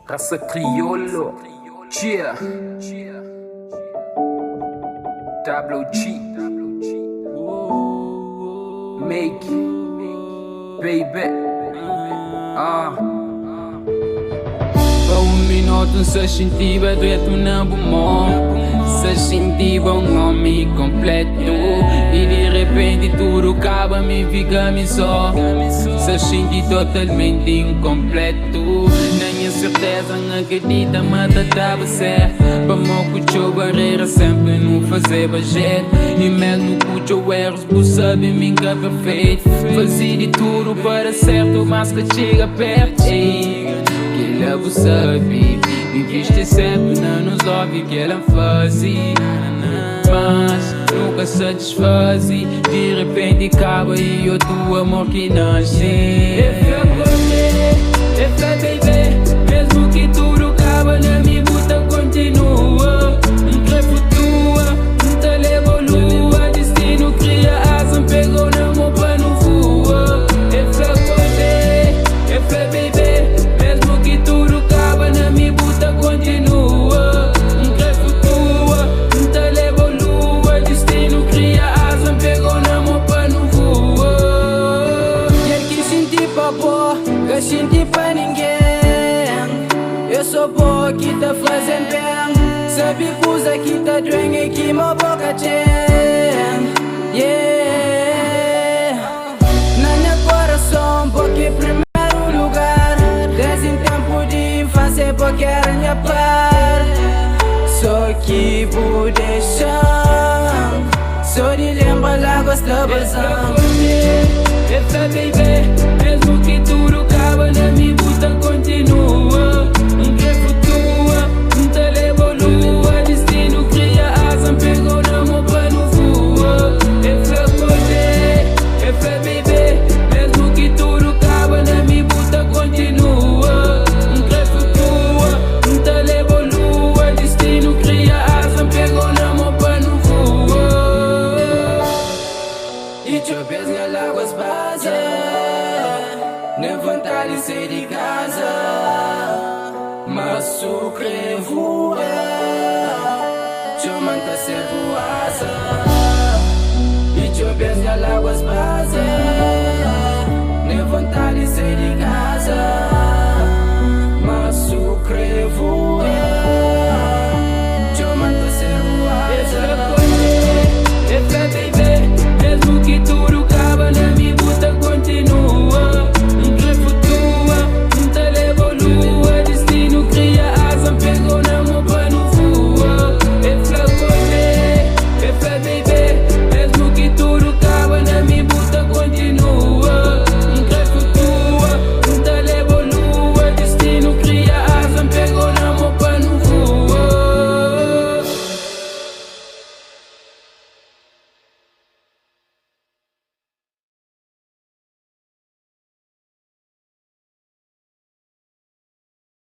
Raça crioulo, cheer. WG, make, baby. Para minuto se sentiva direto na bumão. Se sentiva homem completo. E de repente tudo acaba, me fica só. Se senti totalmente incompleto. Nem a certeza não acredita, mas estava certo. Para mim que eu barreira sempre não fazer bajet. E mesmo que eu erros, por saber mim que é perfeito. Fazia de tudo para certo, mas que chega perto. Que ela você sabe, viviste sempre, não nos ouve que ela fazia. Mas nunca satisfazia. De repente acaba e o teu amor que nasce. Baby, mesmo que tudo acaba, na minha luta continua. Nunca flutua, nunca leva lua. Destino cria asa, pegou na mão pra não voar. Baby, mesmo que tudo acaba, na minha luta continua. Nunca flutua, nunca leva lua. Destino cria asa, pegou na mão pra não voar. Quer que sentir pra boa, que sentir pra ninguém. Eu sou boa que tá fazendo bem. Sabe coisa que tá doendo e que minha boca tem. Yeah. Na minha coração, porque primeiro lugar. Desde em tempo de infância, porque era minha par. Só que vou deixar. Só de lembrar lá gosta bazando. Baby, mesmo que tudo acaba, na minha luta continua. Nunca flutua, nunca leva lua. Destino cria asa, pegou na mão pra não voar. Baby, mesmo que tudo acaba, na minha luta continua. Nunca flutua, nunca leva lua. Destino cria asa, pegou na mão pra não voar. E te vês nas águas bases, nem vontade de sair de casa, mas sou crevo. Te manta sempre asa. E te vês nas águas bases, nem vontade de sair de casa.